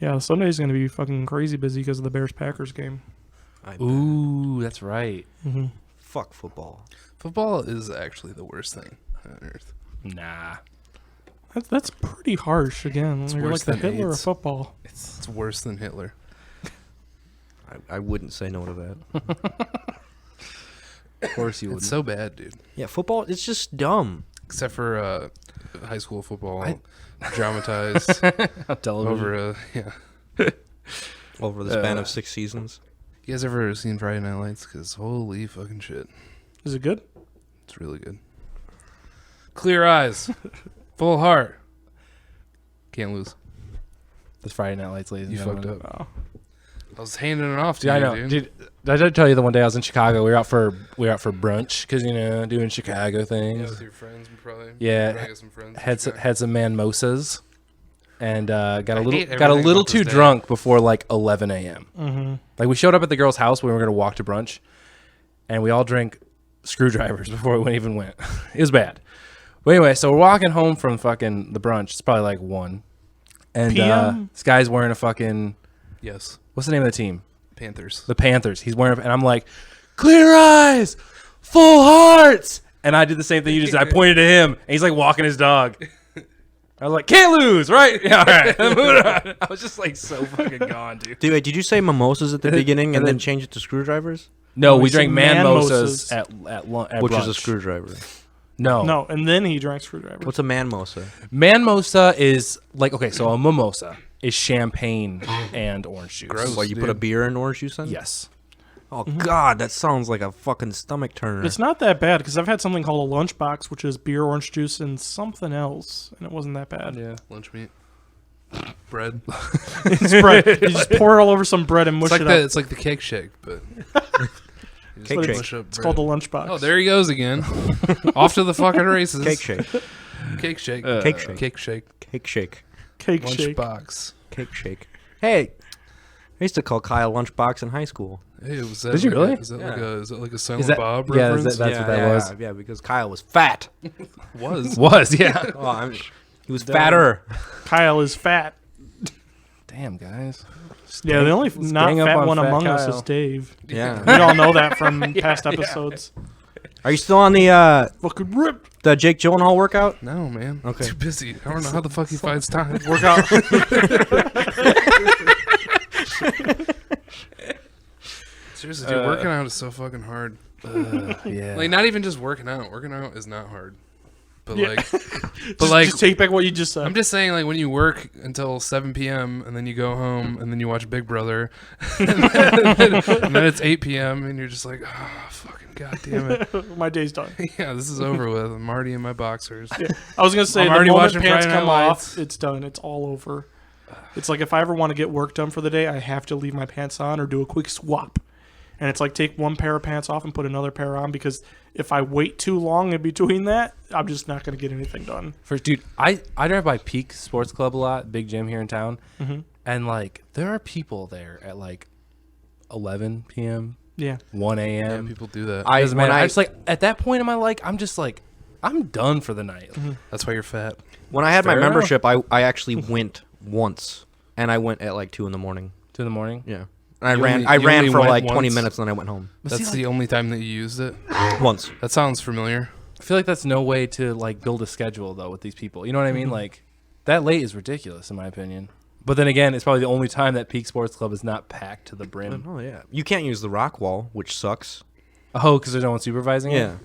Yeah, Sunday's going to be fucking crazy busy because of the Bears-Packers game. Ooh, that's right. Mm-hmm. Fuck football. Football is actually the worst thing on earth. Nah. That's pretty harsh, again. It's You're like worse the than Hitler of AIDS. football. It's worse than Hitler. I wouldn't say no to that. Of course you would. It's so bad, dude. Yeah, football, it's just dumb. Except for high school football, dramatized over Over the span of 6 seasons. You guys ever seen Friday Night Lights? Because holy fucking shit. Is it good? It's really good. Clear eyes. Full heart. Can't lose. This Friday Night Lights, ladies and You gentlemen. fucked up. Oh. I was handing it off to Dude, you, I know. Dude, did I tell you the one day I was in Chicago? We were out for brunch because doing Chicago Yeah, things. with your friends, probably. Yeah, Probably got some friends. had some mimosas, and got a hate little everything about too this day. drunk before like 11 a.m. Mm-hmm. Like we showed up at the girl's house when we were gonna walk to brunch, and we all drank screwdrivers before we even went. It was bad. But anyway, so we're walking home from fucking the brunch. It's probably like 1, and PM? this guy's wearing a fucking Yes. what's the name of the team? Panthers. The Panthers. He's wearing, and I'm like, clear eyes, full hearts. And I did the same thing you just did. I pointed to him, and he's like walking his dog. I was like, can't lose, right? Yeah, all right. Moving on. I was just like so fucking gone, dude. Dude, wait, did you say mimosas at the beginning and and then then- change it to screwdrivers? No, we we drank said mimosas manmosas. at Which brunch. is a screwdriver. No. No, and then he drank screwdrivers. What's a manmosa? Manmosa is like, okay, so a mimosa is champagne and orange juice. Gross. What, you put a dude. beer in orange juice in? Yes. Oh, God, that sounds like a fucking stomach turner. It's not that bad because I've had something called a lunchbox, which is beer, orange juice, and something else, and it wasn't that bad. Yeah. Lunch meat. Bread. It's bread. You just pour it all over some bread and mush It's like it the up. it's like the cake shake, but you just Cake shake. mush up It's bread. called the lunchbox. Oh, there he goes again. Off to the fucking races. Cake shake. Cake shake. Cake shake. Cake shake. Cake shake. Cake shake. Lunchbox. Cake shake. Hey, I used to call Kyle Lunchbox in high school. Hey, was that Did you like really? Is that like Yeah. a Silent that- Bob yeah, reference? That's what that was. Yeah, because Kyle was fat. was. Yeah. Oh, he was fatter. Kyle is fat. Damn, guys. Yeah, the only not gang up fat on one Fat among us Kyle. is Dave. Yeah. We all know that from past episodes. Are you still on the Fucking rip. Jake Gyllenhaal workout? No, man. Okay. Too busy. I don't know how the fuck he finds time. Workout. Seriously, dude, working out is so fucking hard. Yeah. Like, not even just working out. Working out is not hard. But Yeah. like, Just take back what you just said. I'm just saying, like, when you work until 7 p.m. and then you go home and then you watch Big Brother, and then it's 8 p.m. and you're just like, oh, fucking goddamn it. My day's done. Yeah, this is over with. I'm already in my boxers. I was gonna say I'm the already moment watching pants Friday Night come Lights. off, it's done. It's all over. It's like if I ever want to get work done for the day, I have to leave my pants on or do a quick swap. And it's like take one pair of pants off and put another pair on because if I wait too long in between that, I'm just not gonna get anything done. Dude, I drive by Peak Sports Club a lot, big gym here in town, and like there are people there at like 11 p.m., Yeah. 1 Yeah, a.m. people do that. Doesn't matter. I just like at that point in my life, I'm just like I'm done for the night. That's why you're fat. When I had my Fair enough. membership, I actually went once, and I went at like 2 in the morning. 2 in the morning. Yeah, and You I only ran for went like 20 once? minutes, and then I went home. But That's see, the only time that you used it. Once. That sounds familiar. I feel like that's no way to like build a schedule though with these people. You know what I mean? Like that late is ridiculous in my opinion. But then again, it's probably the only time that Peak Sports Club is not packed to the brim. Oh yeah, you can't use the rock wall, which sucks. Oh, because there's no one supervising it? Yeah,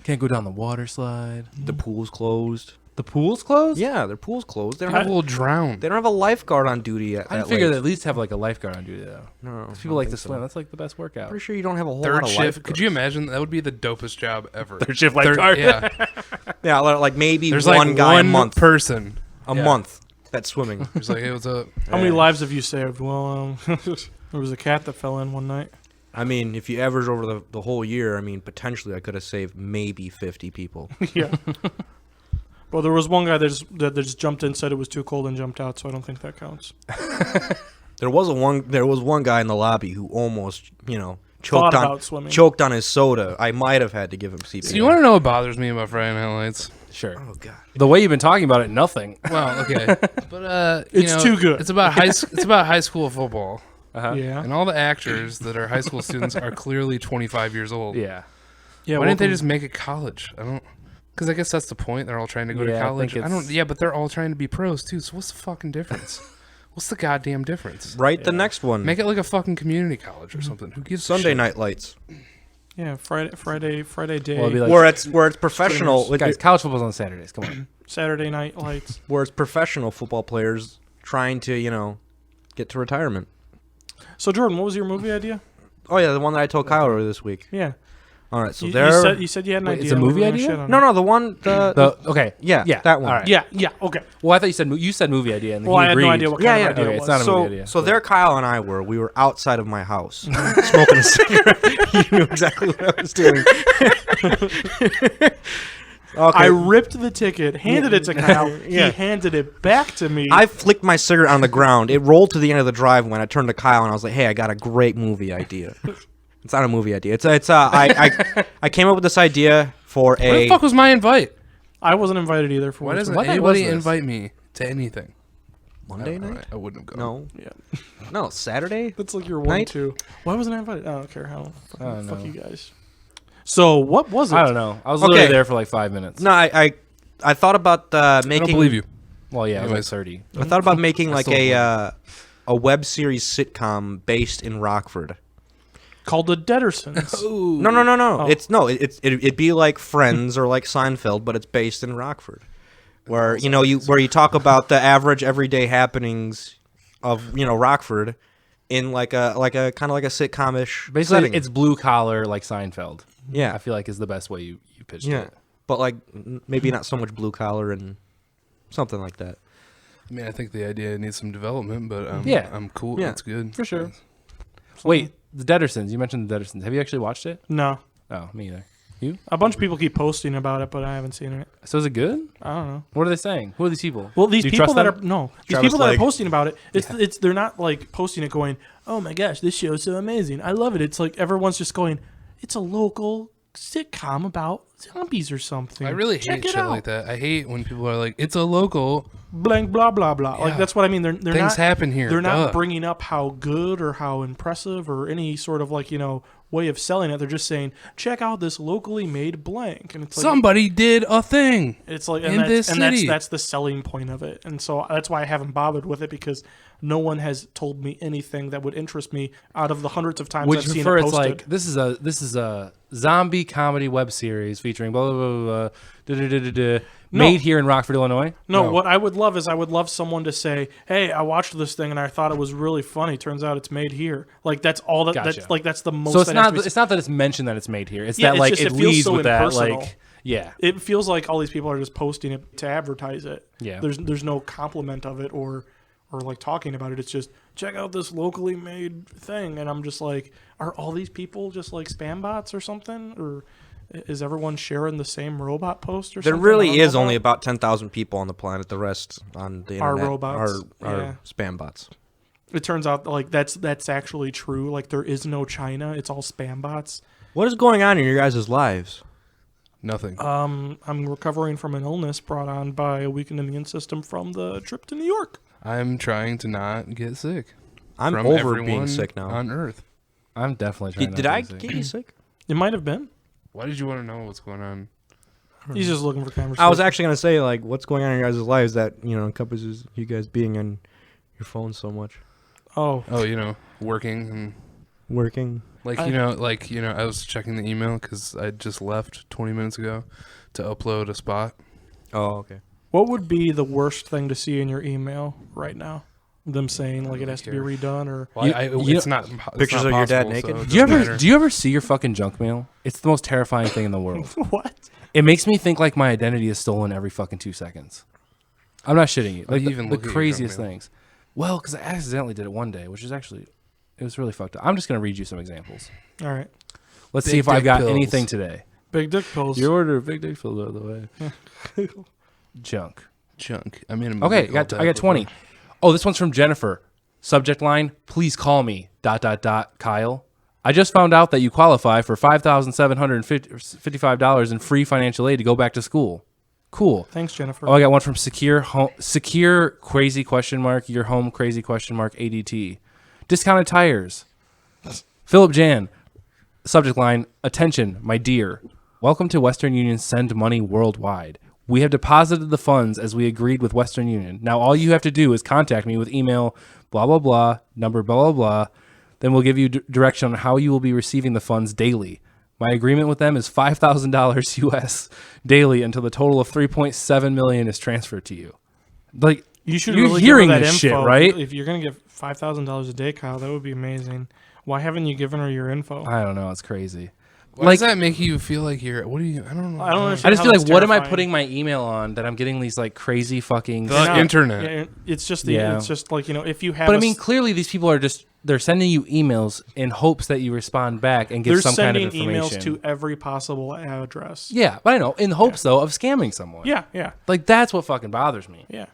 Can't go down the water slide. the pool's closed. The pool's closed? Yeah, their pool's closed. They don't People have, will drown. they don't have a lifeguard on duty at I that figure late. they at least have like a lifeguard on duty though. No, People like to swim. That's like the best workout. Pretty sure you don't have a whole lot Third of shift. lifeguards. Could you imagine? That would be the dopest job ever. Third shift lifeguard. Yeah. Yeah, like maybe There's one like guy one a month. person. A Yeah. month that's swimming. He's like, hey, what's up? How many lives have you saved? Well, there was a cat that fell in one night. I mean, if you average over the whole year, I mean, potentially I could have saved maybe 50 people. Yeah. Well, there was one guy that just jumped in, said it was too cold, and jumped out. So I don't think that counts. There was one guy in the lobby who almost, thought about swimming. choked on his soda, I might have had to give him CPR. So you want to know what bothers me about Friday Night Lights? Sure. Oh God. The way you've been talking about it, nothing. Well, okay, but It's too good. It's about high school football, Uh-huh. Yeah. and all the actors that are high school students are clearly 25 years old. Yeah. Yeah. Why didn't they welcome- just make it college? I don't. Because I guess that's the point. They're all trying to go to Yeah, I college. think I don't. it's- Yeah, but they're all trying to be pros too. So what's the fucking difference? What's the goddamn difference? Write the next one. Make it like a fucking community college or something. Who gives a Sunday shit? Night Lights, Yeah. Friday day. Well, it'd be like, where it's professional. guys, college football's on Saturdays. Come on. Saturday Night Lights. Where it's professional football players trying to get to retirement. So Jordan, what was your movie idea? Oh yeah, the one that I told Kyle earlier this week. Yeah. All right, so You there. said you had an Wait, idea. it's a and we movie were gonna idea? shit on No, it. no, the one. Okay. Yeah, Yeah. that one. All right. Yeah. Yeah. Okay. Well, I thought you said movie idea, and Well, he I had agreed. no idea what Yeah, kind yeah. of idea Okay, it it's was. not a So, movie idea. so there, Kyle and I we were outside of my house smoking a cigarette. You knew exactly what I was doing. Okay. I ripped the ticket, handed it to Kyle. Yeah. He handed it back to me. I flicked my cigarette on the ground. It rolled to the end of the drive when I turned to Kyle and I was like, "Hey, I got a great movie idea." It's not a movie idea. I came up with this idea for Where the fuck was my invite? I wasn't invited either. For Why what doesn't What night anybody was this? invite me to anything? Monday All night. right, I wouldn't have gone. No, Yeah. no, Saturday. That's like your Night? 1-2. Why wasn't I invited? I don't care how. I don't Fuck know. you guys. So what was it? I don't know. I was literally Okay. there for like 5 minutes. No, I thought about I don't making. believe you. Well, yeah, it was Anyways. like 30. I thought about making like still a web series sitcom based in Rockford. Called the Dedersons. No. Oh. It'd be like Friends or like Seinfeld, but it's based in Rockford, where you talk about the average everyday happenings of Rockford in like a kind of like a sitcom-ish Basically, setting. it's blue collar like Seinfeld. Yeah. I feel like is the best way you pitched Yeah, it. but like maybe not so much blue collar and something like that. I mean, I think the idea needs some development, but Yeah. I'm cool. Yeah. That's good. For sure. Wait, the Dedersons. You mentioned the Dedersons. Have you actually watched it? No. Oh, me either. A bunch of people keep posting about it, but I haven't seen it. So is it good? I don't know. What are they saying? Who are these people? Well, these Do you people trust that them? are no, these Travis people that are Legg. posting about it, it's they're not like posting it going, "Oh my gosh, this show is so amazing. I love it." It's like everyone's just going, "It's a local sitcom about zombies or something." I really Check hate it shit out. like that. I hate when people are like, "It's a local." Blank blah blah blah. Like Yeah. that's what I mean. They're Things not happen here. they're not Duh. bringing up how good or how impressive or any sort of like way of selling it. They're just saying, "Check out this locally made blank," and it's like Somebody did a thing. it's like in this city. that's the selling point of it, and so that's why I haven't bothered with it because no one has told me anything that would interest me out of the hundreds of times Would I've you seen prefer it it's posted. like this is a zombie comedy web series featuring blah blah blah blah, made here in Rockford, Illinois? No, what I would love is I would love someone to say, "Hey, I watched this thing and I thought it was really funny. Turns out it's made here." Like that's all that. Gotcha. That's like that's the most. So it's that has not to be it's not that it's mentioned that it's made here. It's Yeah, that it's like just- it it feels leads so with that impersonal. like yeah. It feels like all these people are just posting it to advertise it. Yeah. There's no compliment of it or like talking about it. It's just check out this locally made thing, and I'm just like, are all these people just like spam bots or something, or is everyone sharing the same robot post or There something? I really don't is know only about. about 10,000 people on the planet. The rest on the Are internet robots. are Yeah. spam bots. It turns out like that's actually true. Like there is no China. It's all spam bots. What is going on in your guys' lives? Nothing. I'm recovering from an illness brought on by a weakened immune system from the trip to New York. I'm trying to not get sick. I'm from over everyone being sick now. on Earth. I'm definitely trying. Did not I to get you sick? It might have been. Why did you want to know what's going on? He's just looking for conversation. I was actually gonna say like, what's going on in your guys' lives that encompasses you guys being on your phones so much, Oh, Oh, working and working. I was checking the email because I just left 20 minutes ago to upload a spot. Oh, okay. what would be the worst thing to see in your email right now? Them saying like it has to be redone or Well, You- it's not Pictures not of your dad possible, naked? so it Do you doesn't ever matter. do you ever see your fucking junk mail? It's the most terrifying thing in the world. what? It makes me think like my identity is stolen every fucking 2 seconds. I'm not shitting you. Why do Like you even the look at your craziest junk mail? things. Well, because I accidentally did it one day, which is actually it was really fucked up. I'm just gonna read you some examples. All right. Let's Big see if I've dick got pills. anything today. Big dick pills. Your order of big dick pills out of the way. Junk. Junk. I mean, Okay, I got 20. Oh, this one's from Jennifer. Subject line: Please call me. Kyle. I just found out that you qualify for $5,755 in free financial aid to go back to school. Cool. Thanks, Jennifer. Oh, I got one from Secure crazy question mark your home crazy question mark ADT. Discounted tires. Philip Jan. Subject line, attention, my dear. Welcome to Western Union Send Money Worldwide. We have deposited the funds as we agreed with Western Union. Now all you have to do is contact me with email blah blah blah, number blah blah blah. Then we'll give you direction on how you will be receiving the funds daily. My agreement with them is $5,000 US daily until the total of $3.7 million is transferred to you. Like, you should you're really hearing give her that this shit, info. right? If you're gonna give $5,000 a day, Kyle, that would be amazing. Why haven't you given her your info? I don't know. It's crazy. Why does that make you feel like you're? What do you? I don't know. I don't I understand. just how feel like, that's what am I terrifying. putting my email on that I'm getting these like crazy fucking? The internet. Yeah, it's just the. Yeah. It's just like, you know, if you have. But I mean, clearly these people are they're sending you emails in hopes that you respond back and give they're some kind of sending information. emails to every possible address. Yeah, but I know in hopes though of scamming someone. Yeah, yeah, Like that's what fucking bothers me. yeah.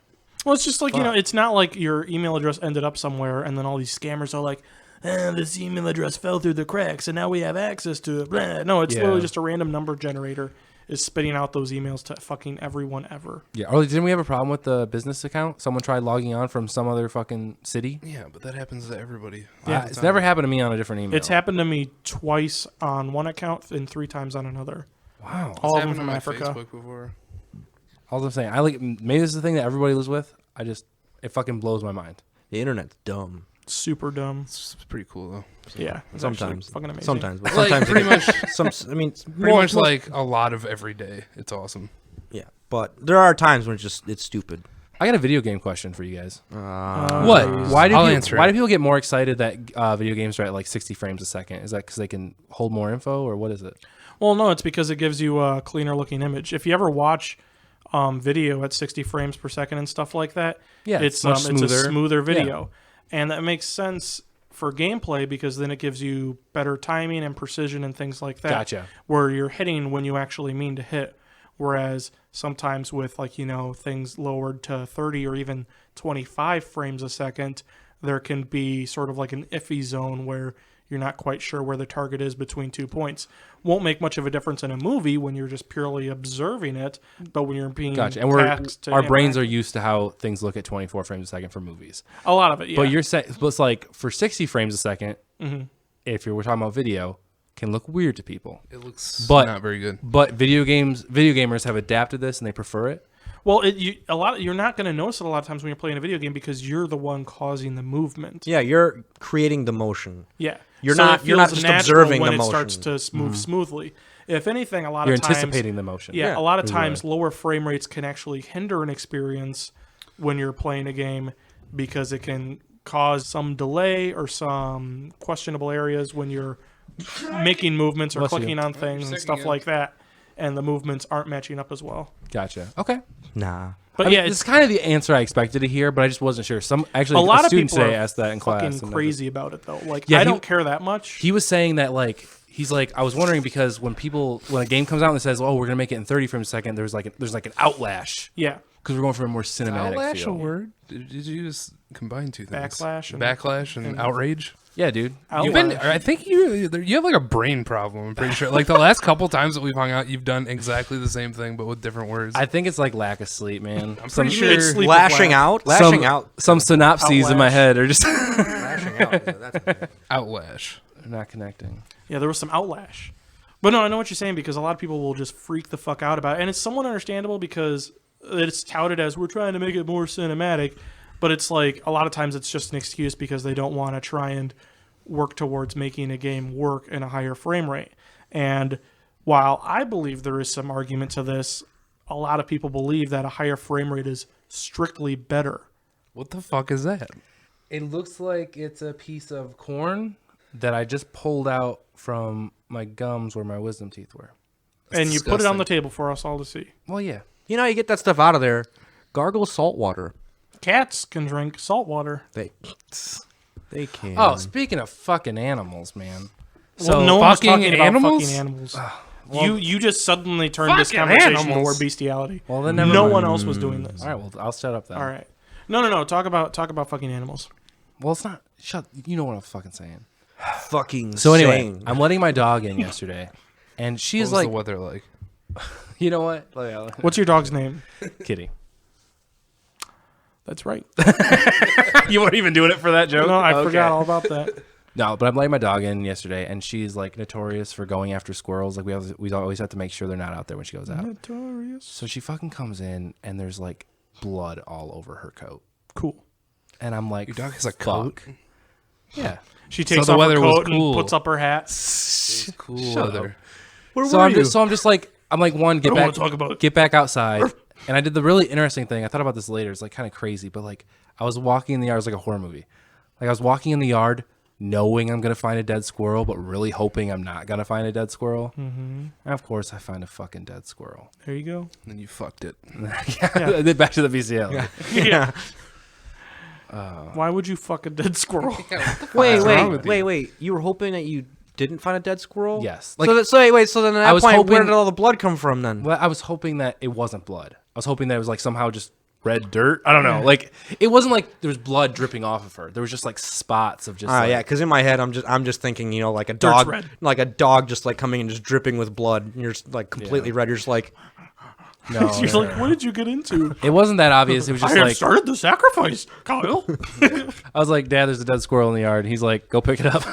Well, it's just like, you know, it's not like your email address ended up somewhere and then all these scammers are like, this email address fell through the cracks and now we have access to it. Blah. No, it's Yeah. literally just a random number generator is spitting out those emails to fucking everyone ever. Yeah. Or didn't we have a problem with the business account? Someone tried logging on from some other fucking city. Yeah, but that happens to everybody. Yeah. It's never happened to me on a different email. It's happened to me twice on one account and 3 times on another. Wow. All It's of them happened to from my Africa. Facebook before. All I'm saying, maybe this is the thing that everybody lives with. It fucking blows my mind. The internet's dumb. Super dumb. It's pretty cool though. Yeah. It's Sometimes. actually fucking amazing. Sometimes. But Like, sometimes pretty much, I mean, pretty much like a lot of every day. It's awesome. yeah. But there are times when it's stupid. I got a video game question for you guys. What? Why do I'll people, answer why it. do people get more excited that video games are at like 60 frames a second? Is that because they can hold more info, or what is it? Well, no, it's because it gives you a cleaner looking image. If you ever watch video at 60 frames per second and stuff like that, Yeah, it's much it's a smoother. smoother video. And that makes sense for gameplay because then it gives you better timing and precision and things like that. Gotcha. Where you're hitting when you actually mean to hit. Whereas sometimes with, like, you know, things lowered to 30 or even 25 frames a second, there can be sort of like an iffy zone where you're not quite sure where the target is between 2 points. Won't make much of a difference in a movie when you're just purely observing it, but when you're being Gotcha. And tasked to our brains interact- are used to how things look at 24 frames a second for movies. a lot of it, yeah. But you're saying, but it's like for 60 frames a 2nd Mm-hmm. if we're talking about video, can look weird to people. It looks But- not very good. But video gamers have adapted this and they prefer it. Well, you're not going to notice it a lot of times when you're playing a video game because you're the one causing the movement. Yeah, you're creating the motion. Yeah. You're So not- it you're not feels just natural observing when the it starts motion. to move smoothly. If anything, a lot You're of times anticipating the motion. Yeah, a lot of times Right. lower frame rates can actually hinder an experience when you're playing a game because it can cause some delay or some questionable areas when you're making movements or Bless you. clicking on things and second stuff again. like that, and the movements aren't matching up as well. Gotcha. Okay. Nah. But I mean, yeah, it's it's kind of the answer I expected to hear, but I just wasn't sure. A a lot of student people today are asked that in class. fucking and crazy about it though. Like, Yeah, I he- don't care that much. He was saying that he's like, I was wondering because when a game comes out and it says, "Oh, we're gonna make it in 30 frames a second," there's like an outlash Yeah, because we're going for a more cinematic Outlash a feel. word? Did you just combine two things? Backlash and- and outrage. Yeah, dude. You've been. I think you have like a brain problem. I'm pretty sure. Like the last couple times that we've hung out, you've done exactly the same thing but with different words. I think it's like lack of sleep, man. I'm Some pretty sure. It's sleep Lashing with out. lash. Lashing out. Some synopses in my Outlash. head are just Lashing out. That's Outlash. not connecting. Yeah, there was some outlash. But no, I know what you're saying because a lot of people will just freak the fuck out about it. And it's somewhat understandable because it's touted as we're trying to make it more cinematic. But it's like a lot of times it's just an excuse because they don't want to try and work towards making a game work in a higher frame rate. And while I believe there is some argument to this, a lot of people believe that a higher frame rate is strictly better. What the fuck is that? It looks like it's a piece of corn that I just pulled out from my gums where my wisdom teeth were. And you put it on disgusting. the table for us all to see. Well, yeah. You know, you get that stuff out of there. Gargle salt water. Cats can drink salt water. They can. Oh, speaking of fucking animals, man. Well, no one was fucking talking about animals? fucking animals. You just suddenly turned this Fucking conversation animals. toward bestiality. Well, then never no mind. one else was doing this. All right, well, I'll shut up then. All right. No. Talk about fucking animals. Well, it's not. You know what I'm fucking saying. fucking So anyway, saying. I'm letting my dog in yesterday, and What she's was like, the weather like? you know what? What's your dog's name? Kitty. That's right. You weren't even doing it for that joke? No, I Okay. forgot all about that. No, but I'm letting my dog in yesterday, and she's like notorious for going after squirrels. Like we always have to make sure they're not out there when she goes out. Notorious. So she fucking comes in, and there's like blood all over her coat, Cool. and I'm like, Your dog has a fuck. coat. Yeah. She takes the off weather her was coat cool. and puts up her hat. It's cool Shut weather. Where So were I'm you? just like one, get don't back, wanna talk about it. get back outside. And I did the really interesting thing. I thought about this later. It's like kind of crazy, but like I was walking in the yard. It was like a horror movie. Like I was walking in the yard, knowing I'm gonna find a dead squirrel, but really hoping I'm not gonna find a dead squirrel. Mm-hmm. And of course, I find a fucking dead squirrel. There you go. And then you fucked it. Yeah. I did back to the BCL. Yeah. Why would you fuck a dead squirrel? Wait. You were hoping that you didn't find a dead squirrel? Yes. So then at I that was point, where hoping- did all the blood come from then? Well, I was hoping that it wasn't blood. I was hoping that it was like somehow just red dirt. I don't know. Like it wasn't like there was blood dripping off of her. There was just like spots of just. Yeah, because in my head, I'm just thinking, like a dog, just like coming and just dripping with blood. And you're just like completely red. You're just like, No, She's like, what did you get into? it wasn't that obvious. It was just I have like started the sacrifice, Kyle. I was like, Dad, there's a dead squirrel in the yard. He's like, go pick it up.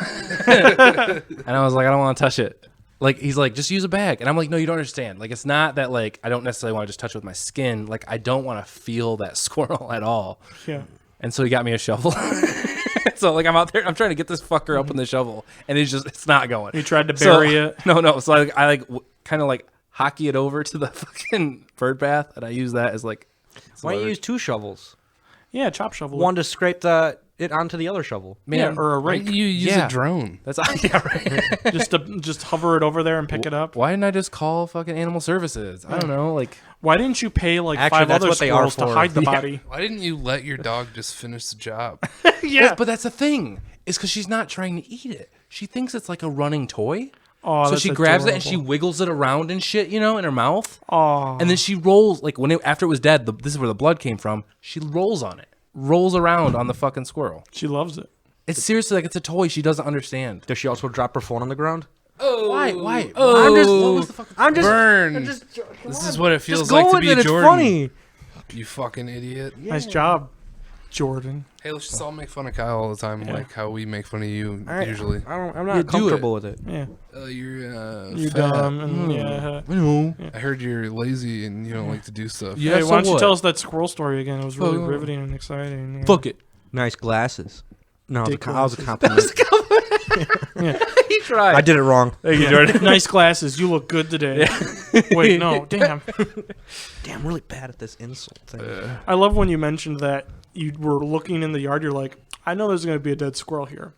And I was like, I don't want to touch it. Like he's like, just use a bag. And I'm like, no, you don't understand. Like it's not that like I don't necessarily want to just touch it with my skin. Like I don't want to feel that squirrel at all. Yeah. And so he got me a shovel. So like I'm out there, I'm trying to get this fucker up in the shovel, and it's not going. You tried to bury it. No. So I kind of like hockey it over to the fucking bird bath, and I use that as like. why don't you use 2 shovels? Yeah, chop shovel. One to scrape it onto the other shovel. Yeah, or a Why rake. don't you use Yeah. a drone? That's yeah, right. just hover it over there and pick it up. Why didn't I just call fucking animal services? I don't know, like. Why didn't you pay like Actually, 5 that's other what they are squirrels to for. hide the Yeah. body? Why didn't you let your dog just finish the job? Yeah. But that's the thing. Is because she's not trying to eat it. She thinks it's like a running toy. Oh, So that's she grabs it and adorable. she wiggles it around and shit, in her mouth. Oh. And then she rolls like after it was dead. This is where the blood came from. She rolls on it, rolls around on the fucking squirrel. She loves it. It's seriously like it's a toy. She doesn't understand. Does she also drop her phone on the ground? Oh, Why? Oh, I'm just burn. just This is what it feels just like go to with be it. Jordan. It's funny. You fucking idiot. Nice job, Jordan. Hey, let's just all make fun of Kyle all the time, like how we make fun of you All right. usually. I'm Yeah, not do comfortable with it. Yeah. You're You're dumb. And yeah. I know. I heard you're lazy and you don't like to do stuff. Yeah. Hey, so why don't you what? tell us that squirrel story again? It was really Oh. riveting and exciting. Yeah. Fuck it. Nice glasses. No, Dick that was a glasses. compliment. He tried. I did it wrong. Thank you, Jordan. Nice glasses. You look good today. Wait, no. Damn. Damn, I'm really bad at this insult thing. I love when you mentioned that you were looking in the yard. You're like, I know there's going to be a dead squirrel here,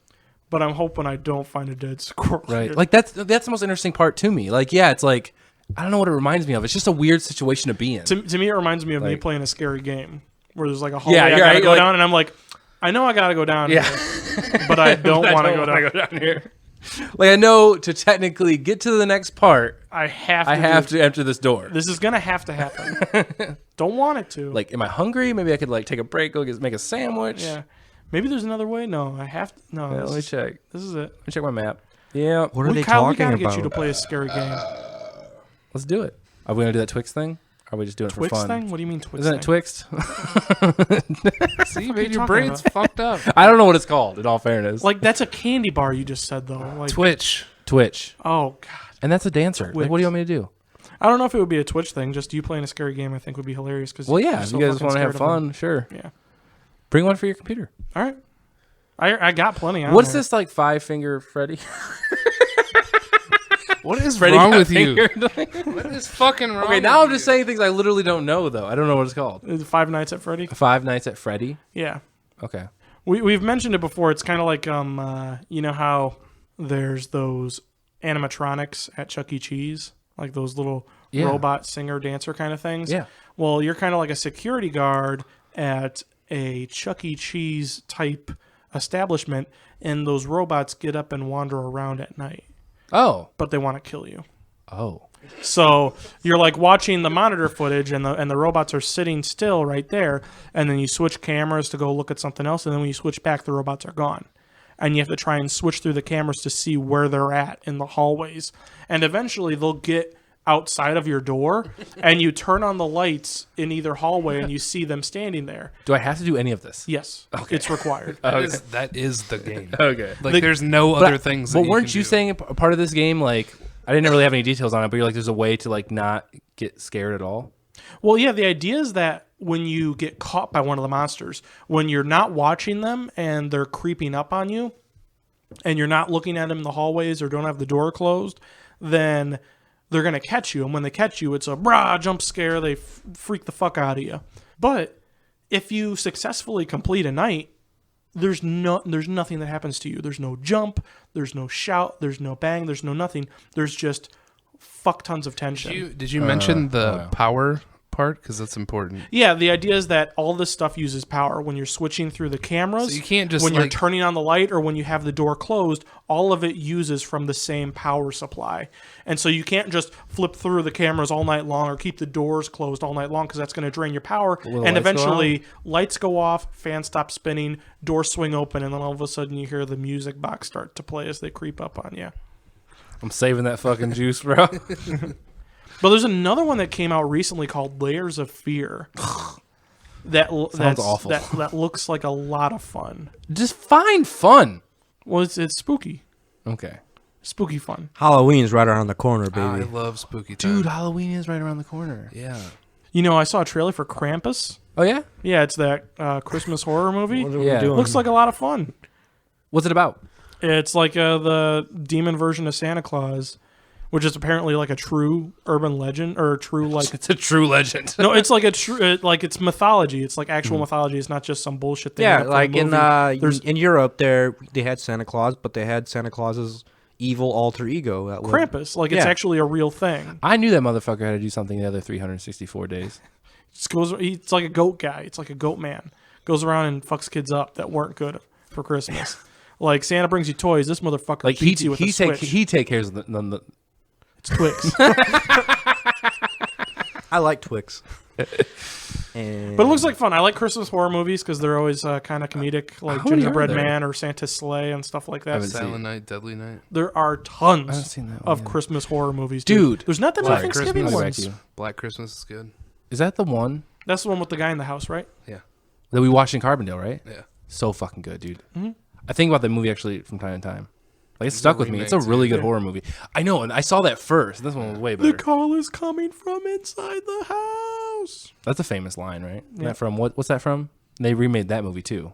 but I'm hoping I don't find a dead squirrel Right. here. Like that's the most interesting part to me. Like, yeah, it's like I don't know what it reminds me of. It's just a weird situation to be in. To me, it reminds me of me Like- playing a scary game where there's like a hallway Yeah, I you're gotta right, go like- down, and I'm like, I know I gotta go down Yeah. here, but I don't want to go wanna down. down here. Like I know to technically get to the next part, I have to. I have to enter this door. This is gonna have to happen. Don't want it to. Like, am I hungry? Maybe I could like take a break, go make a sandwich. yeah. Maybe there's another way. No, I have to. No, Yeah, this, let me is, check. this is it. Let me check my map. Yeah, What are they Kyle, we talking gotta about? get you to play a scary game. let's do it. Are we gonna do that Twix thing? Or are we just doing it Twix for fun? thing? What do you mean Twix? Isn't thing? it Twixt? See, you man, your talking brain's about? fucked up. I don't know what it's called. In all fairness, Like that's a candy bar you just said though. Like Twitch. Twitch, oh god. and that's a dancer. Like, Twix. what do you want me to do? I don't know if it would be a Twitch thing. Just you playing a scary game, I think would be hilarious. Cause Well, yeah, you're if so you guys fucking want to have scared of them. fun, sure. Yeah. Bring one for your computer. All right. I got plenty. On What's there. this like 5-finger Freddy? What is Freddy wrong got with you? fingered? What is fucking wrong? Okay, now with I'm just you? saying things I literally don't know though. I don't know what it's called. Five Nights at Freddy? 5 Nights at Freddy. Yeah. Okay. We've mentioned it before. It's kind of like you know how there's those animatronics at Chuck E. Cheese, like those little Yeah. robot singer dancer kind of things. Yeah. Well, you're kind of like a security guard at a Chuck E. Cheese type establishment, and those robots get up and wander around at night, Oh. but they want to kill you. Oh. So you're like watching the monitor footage, and the robots are sitting still right there, and then you switch cameras to go look at something else, and then when you switch back, the robots are gone, and you have to try and switch through the cameras to see where they're at in the hallways. And eventually they'll get outside of your door, and you turn on the lights in either hallway, and you see them standing there. Do I have to do any of this? Yes, it's required. That is the game. Okay. Like, there's no other things. But that weren't can you do. saying a part of this game, like, I didn't really have any details on it, but you're like, there's a way to, like, not get scared at all? Well, yeah, the idea is that when you get caught by one of the monsters, when you're not watching them and they're creeping up on you, and you're not looking at them in the hallways or don't have the door closed, then they're going to catch you. And when they catch you, it's a brah jump scare. They freak the fuck out of you. But if you successfully complete a night, there's nothing that happens to you. There's no jump. There's no shout. There's no bang. There's no nothing. There's just fuck tons of tension. Did you mention the power part? Because that's important. Yeah, the idea is that all this stuff uses power. When you're switching through the cameras, So you can't just, when you're like- turning on the light or when you have the door closed, all of it uses from the same power supply. And so you can't just flip through the cameras all night long or keep the doors closed all night long because that's going to drain your power. Will the And lights go eventually, lights go off, fans stop spinning, doors swing open, and then all of a sudden you hear the music box start to play as they creep up on you. I'm saving that fucking juice, bro. But there's another one that came out recently called Layers of Fear. That's awful. That looks like a lot of fun. Just find fun. Well, it's spooky. Okay. Spooky fun. Halloween's right around the corner, I baby. love spooky time. Dude, Halloween is right around the corner. Yeah. You know, I saw a trailer for Krampus. Oh, yeah? Yeah, it's that Christmas horror movie. What are we Yeah. doing? Looks like a lot of fun. What's it about? It's like the demon version of Santa Claus, which is apparently like a true urban legend or a true like. It's a true legend. No, it's like a true like it's mythology. It's like actual mythology. It's not just some bullshit thing. Yeah, made up for like a movie. There's in Europe, they had Santa Claus, but they had Santa Claus's evil alter ego. That would- Krampus. Like it's Yeah. actually a real thing. I knew that motherfucker had to do something the other 364 days. It's like a goat guy. It's like a goat man. Goes around and fucks kids up that weren't good for Christmas. Like Santa brings you toys. This motherfucker Like, beats you with a switch. he take cares of the It's Twix. I like Twix. And But it looks like fun. I like Christmas horror movies because they're always kind of comedic, like How many Gingerbread are there? Man or Santa's Sleigh and stuff like that. haven't seen Silent Night, Deadly Night. There are I haven't tons seen that one of yet. Christmas horror movies, Dude. There's not that many Black Thanksgiving Christmas. I'll get back ones. to you. Black Christmas is good. Is that the one That's the one with the guy in the house, right? Yeah. that we watched in Carbondale, right? Yeah. So fucking good, dude. Mhm. I think about that movie actually from time to time. Like, it's stuck with me. It's a remake, really too. good horror movie. I know, and I saw that first. This one was way The better. call is coming from inside the house. That's a famous line, right? Isn't Yeah. that from what's that from? They remade that movie too,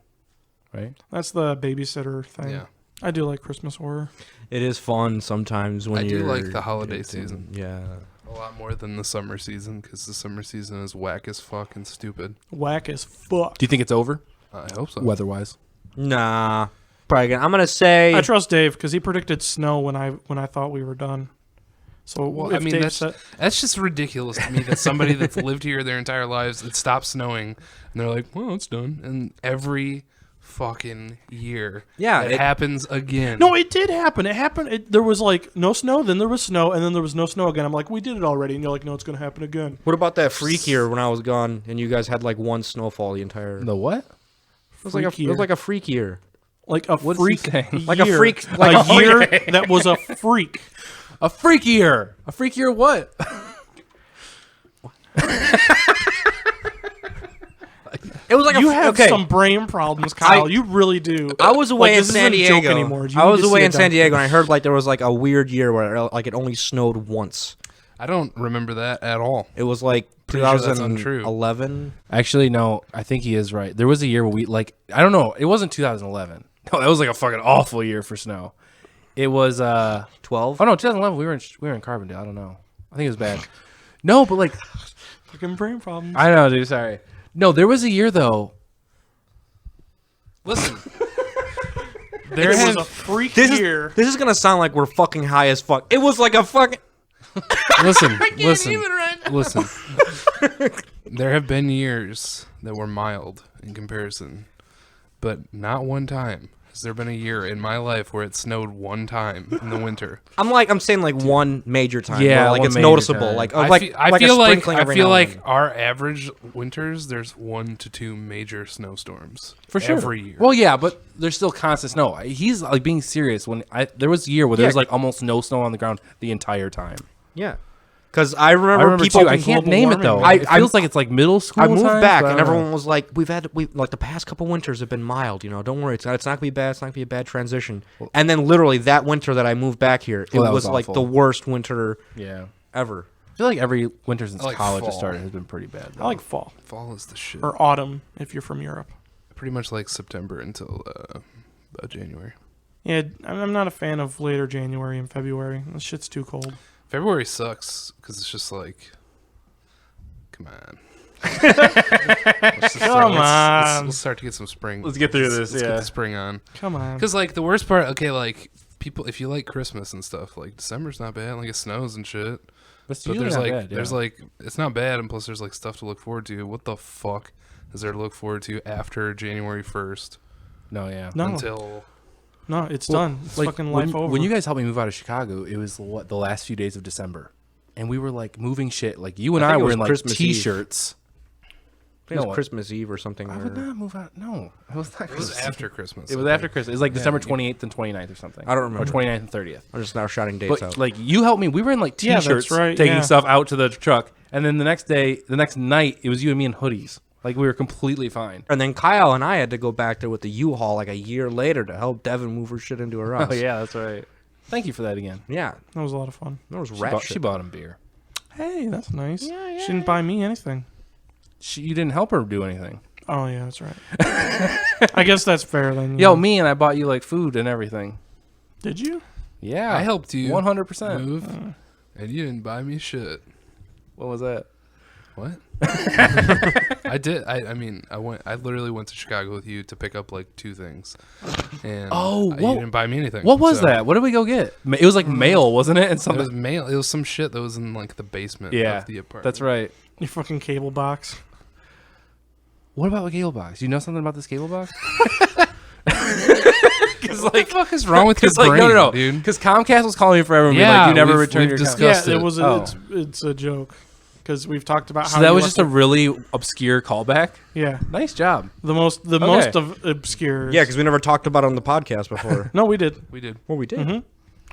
right? That's the babysitter thing. Yeah. I do like Christmas horror. it is fun sometimes when I do you're like the holiday it's season. Yeah. A lot more than the summer season because the summer season is whack as fuck and stupid. Whack as fuck. Do you think it's over I hope so. weather-wise? Nah. Probably gonna. I'm gonna say. I trust Dave because he predicted snow when I thought we were done. So Well, if I mean, Dave that's said, that's just ridiculous to me that somebody that's lived here their entire lives, it stops snowing, and they're like, well, it's done. And every fucking year, Yeah, it it- happens again. no, it did happen. It happened. There was like no snow, then there was snow, and then there was no snow again. I'm like, we did it already, and you're like, no, it's gonna happen again. What about that freak year when I was gone and you guys had like one snowfall the entire? The what? It was like a. Freak It was year. like a freak year. Like a What's he freak saying? Like a year. freak- like a a year that was a freak. A freakier. A freakier what? It was like You a. have okay. some brain problems, Kyle. You really do. I was away Like, in this San isn't a joke Diego. anymore. You I need was to see away a in San doctor. Diego, and I heard like there was like a weird year where like it only snowed once. I don't remember that at all. It was like Pretty sure that's untrue. 2011. Actually, no. I think he is right. There was a year where we like. I don't know. It wasn't 2011. No, that was like a fucking awful year for snow. It was. 12. Oh no, 2011. We were in Carbondale. I don't know. I think it was bad. No, but like Fucking brain problems. I know, dude. Sorry. No, there was a year though. Listen, There was a freak This year. is this is gonna sound like we're fucking high as fuck. It was like a fucking. listen. Listen. There have been years that were mild in comparison, but not one time has there been a year in my life where it snowed one time in the winter? I'm saying like one major time. Yeah, where, like one it's major noticeable. time. Like I like feel, I like a feel like sprinkling I every feel now and like then. our average winters, there's 1 to 2 major snowstorms For sure. every year. Well, yeah, but there's still constant snow. He's like being serious. There was a year where there was like almost no snow on the ground the entire time. Yeah, because I I remember remember people. too. I can't global name it warming, though. man. It feels like it's like middle school. I moved times, back but I and don't know. everyone was like, we like the past couple winters have been mild. Don't worry, it's not gonna be bad. It's not gonna be a bad transition. And then literally that winter that I moved back here, it Well, that was was like awful. the worst winter Yeah. ever. I feel like every winter since I like college has fall. started has been pretty bad. I like fall Fall is the shit. or autumn if you're from Europe. Pretty much like September until January. Yeah, I'm not a fan of later January and February. This shit's too cold. February sucks because it's just like, come on. Let's start to get some spring. Let's get through this, Let's yeah. get the spring on. Come on. Because like the worst part, okay, like people, if you like Christmas and stuff, like December's not bad. Like it snows and shit. That's But usually there's not like bad, yeah. there's like it's not bad, and plus there's like stuff to look forward to. What the fuck is there to look forward to after January 1st no, yeah. No, until? no, it's Well, done. It's like, fucking when, life over. When you guys helped me move out of Chicago, it was the last few days of December, and we were like moving shit. Like you and I I, think it were was in like Christmas Eve. t-shirts. I think it No, was Christmas Eve or something. I or- would not move out. No, it was not. It was Christmas. after Christmas. It was I after think. Christmas. It was like Yeah, December you- 28th and 29th or something. I don't remember. Or 29th and 30th. I'm just now shouting dates But out. like you helped me. We were in like Yeah, that's t-shirts, right, taking yeah. stuff out to the truck, and then the next night, it was you and me in hoodies. Like we were completely fine. And then Kyle and I had to go back there with the U-Haul like a year later to help Devin move her shit into her house. Oh yeah, that's right. Thank you for that again. Yeah. that was a lot of fun. That was She rat bought, shit. she bought him beer. Hey, that's nice. Yeah, She didn't buy me anything. You didn't help her do anything. Oh yeah, that's right. I guess that's fair then. Yo, yeah. me and I bought you like food and everything. Did you? Yeah, I helped you 100%. move, and you didn't buy me shit. What was that? What? I did. I mean, I literally went to Chicago with you to pick up like 2 things, and Oh, you what- didn't buy me anything. What was so that? What did we go get? It was like mail, wasn't it? And It was something. mail. It was some shit that was in like the basement Yeah, of the apartment. that's right. Your fucking cable box. What about the cable box? You know something about this cable box? Because What the fuck is wrong with your like, brain, no. dude? Because Comcast was calling me forever and being Yeah, like, you never we've returned your discussed Comcast. Yeah, it. it was. Oh. It's a joke because we've talked about how. So that you was left just a really obscure callback. yeah, Nice job. the most of obscure. Yeah, because we never talked about it on the podcast before. No, we did. We did. Well, we did. Mhm.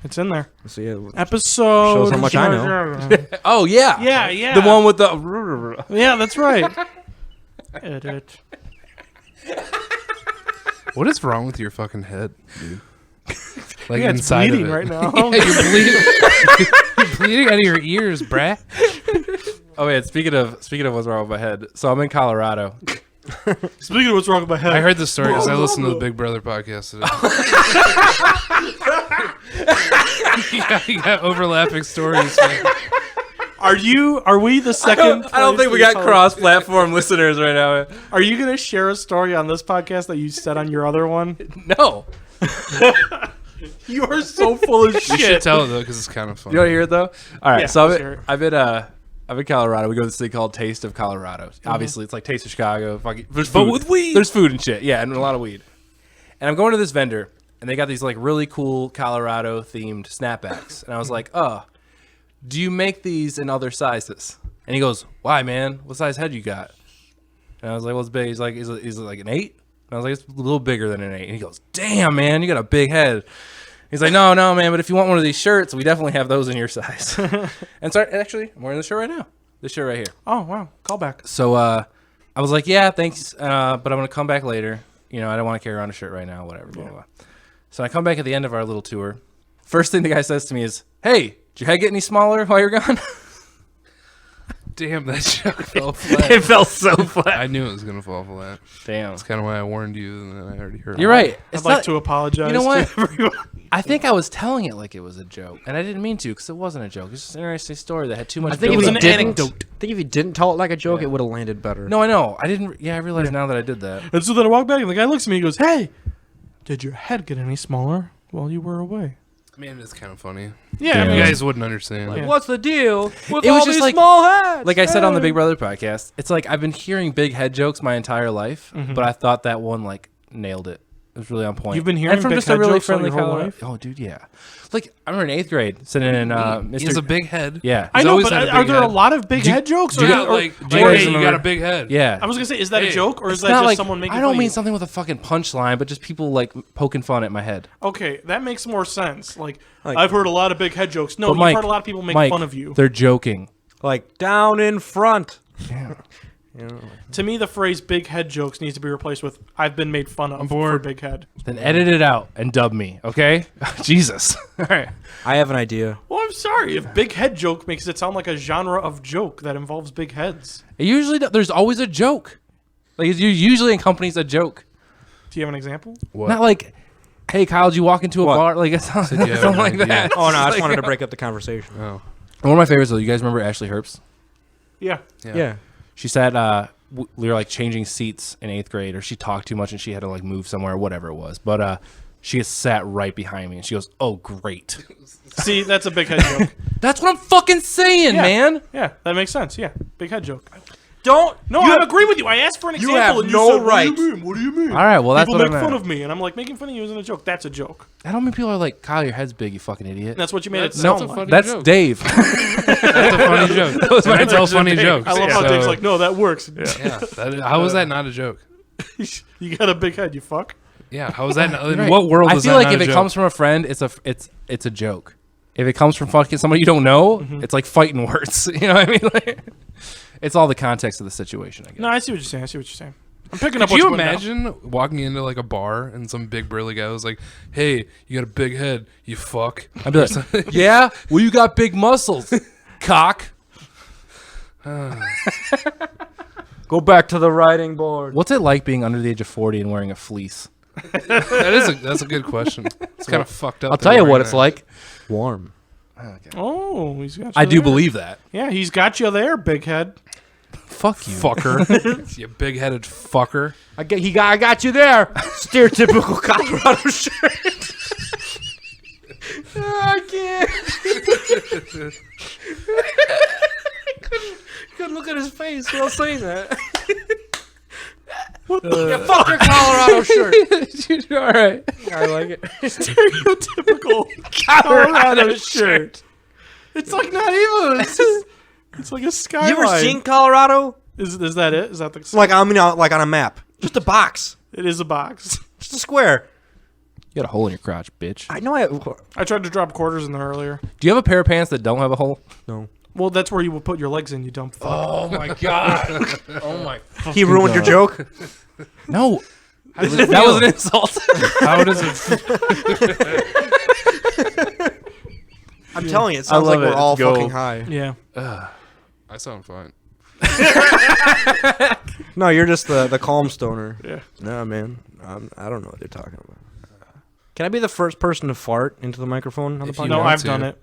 It's in there. So, yeah, Episode. Shows how much I know. Oh yeah, Yeah, yeah. The one with the. Yeah, that's right. Edit. What is wrong with your fucking head, dude? Like Yeah, it's inside bleeding of it. right now. Yeah, you're bleeding. You're bleeding out of your ears, bruh. Oh wait, speaking of what's wrong with my head. So I'm in Colorado. Speaking of what's wrong with my head, I heard this story because I listened to the Big Brother podcast today. You got overlapping stories. Man. Are we the second? I don't think we place got in cross-platform listeners right now. Are you gonna share a story on this podcast that you said on your other one? No. You are so full of You should shit. tell it though because it's kind of fun. You want to hear it though? All right. Yeah, So let's hear it. I'm in Colorado. We go to this thing called Taste of Colorado. Obviously, it's like Taste of Chicago. Fucking, there's But food. with weed. There's food and shit. Yeah, and a lot of weed. And I'm going to this vendor, and they got these like really cool Colorado themed snapbacks. And I was like, oh, do you make these in other sizes? And he goes, why, man? What size head you got? And I was like, well, it's big. He's like, is it like an 8? And I was like, it's a little bigger than an 8. And he goes, damn, man, you got a big head. He's like, no, man, but if you want one of these shirts, we definitely have those in your size. And so actually, I'm wearing this shirt right now. This shirt right here. Oh wow, callback. So I was like, yeah, thanks, but I'm going to come back later. You know, I don't want to carry around a shirt right now, whatever, blah, blah, blah. So I come back at the end of our little tour. First thing the guy says to me is, hey, did your head get any smaller while you're gone? Damn, that joke fell flat. It felt so flat. I knew it was gonna fall flat. Damn. That's kind of why I warned you, and then I already heard. You're it. right. I'd It's like not- to apologize. You know what? To everyone. I think I was telling it like it was a joke, and I didn't mean to because it wasn't a joke. It's just an interesting story that had too much I think It if was you an didn't, anecdote. I think if you didn't tell it like a joke, Yeah. it would have landed better. No, I know. I didn't. Yeah, I realize now that I did that. And so then I walk back, and the guy looks at me. He goes, "Hey, did your head get any smaller while you were away?" Man, it's kind of funny. Yeah, I Yeah. mean, You guys wouldn't understand. Like, What's the deal with It all was just these like- small heads? Like I said on the Hey. Big Brother podcast, it's like I've been hearing big head jokes my entire life, but I thought that one like nailed it. It was really on point. You've been hearing and from big just a head really jokes all friendly your whole Colorado- life? Oh, dude, yeah. Like I remember in 8th grade sitting in He Mr. has a big head. Yeah. I He's know, always but had a are big there a head. lot of big head jokes? Or, Yeah, or- like, do you guys hey, you got remember- a big head. Yeah. I was gonna say, is that a Hey, joke or is It's that not just like someone making? I fun don't of mean you? something with a fucking punchline, but just people like poking fun at my head. Okay, that makes more sense. Like Like- I've heard a lot of big head jokes. No, But you've Mike, heard a lot of people make Mike, fun of you. They're joking. Like down in front. Yeah. You know, To me, the phrase "big head jokes" needs to be replaced with "I've been made fun of for big head." Then edit it out and dub me, okay? Jesus. All right. I have an idea. Well, I'm sorry if "big head joke" makes it sound like a genre of joke that involves big heads. It usually there's always a joke. Like it usually accompanies a joke. Do you have an example? What? Not like, hey Kyle, did you walk into a What? bar? Like it's not, Said you have something an like idea. that. Oh no, I just Like, wanted to break up the conversation. Oh. One of my favorites though. You guys remember Ashley Herbst? Yeah. Yeah. She said we were like changing seats in 8th grade, or she talked too much and she had to like move somewhere, or whatever it was. But she sat right behind me and she goes, "Oh great." See, that's a big head joke. That's what I'm fucking saying, Yeah. man. Yeah, that makes sense. Yeah, big head joke. Don't. No, I agree with you. I asked for an example. have and you no said, right. What do you mean? What do you mean? All right, well that's People what make I fun meant. of me, and I'm like, making fun of you isn't a joke. That's a joke. I don't mean people are like, "Kyle, your head's big, you fucking idiot." And that's what you made it That's sound a like. funny That's joke. Dave. That's a funny joke. That's all funny jokes. I love how So, Dave's like, no, that works. Yeah. How is that not a joke? You got a big head, you fuck. Yeah. How is that? In Right. what world I is feel that like not if a it joke? comes from a friend, it's a joke. If it comes from fucking somebody you don't know, it's like fighting words. You know what I mean? Like, it's all the context of the situation, I guess. No, I see what you're saying. I'm picking up Could what you you're putting down. imagine walking into like a bar and some big burly guy was like, "Hey, you got a big head, you fuck." I'd be like, yeah, well, you got big muscles, cock. Go back to the writing board. What's it like being under the age of 40 and wearing a fleece? That's a good question. It's kind of fucked up. I'll that tell you we're what wearing it's that. like. Warm. Oh, he's got you I do there. believe that. Yeah, he's got you there, big head. Fuck you. Fucker, you big-headed fucker. I got you there. Stereotypical Colorado shirt. I can't. couldn't look at his face while saying that. Yeah, fuck your Colorado shirt. All right. I like it. Stereotypical Colorado shirt. It's like not even. It's like a skyline. You ever seen Colorado? Is that it? Is that the? Like like on a map. Just a box. It is a box. Just a square. You got a hole in your crotch, bitch. I know. I tried to drop quarters in there earlier. Do you have a pair of pants that don't have a hole? No. Well, that's where you would put your legs in. You dumb fuck. Oh my god. Oh my. He ruined your joke. No. That was an insult. How does it? I'm telling you, it sounds like love we're it. all Go. fucking high. Yeah. I sound fine. No, you're just the calm stoner. Yeah. No, man. I don't know what they're talking about. Can I be the first person to fart into the microphone on the If you podcast? No, want I've to. done it.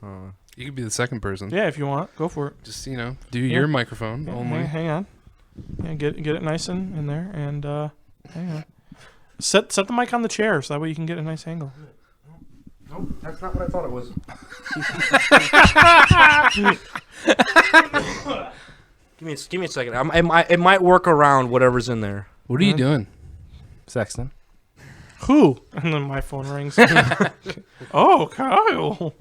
Oh. You could be the second person. Yeah, if you want, go for it. Just do your microphone Yeah, only. hang on. Yeah, get it nice in there, and hang on. Set the mic on the chair so that way you can get a nice angle. Nope, that's not what I thought it was. Give me a second. It might work around whatever's in there. What are you doing? Sexton. Who? And then my phone rings. Oh, Kyle.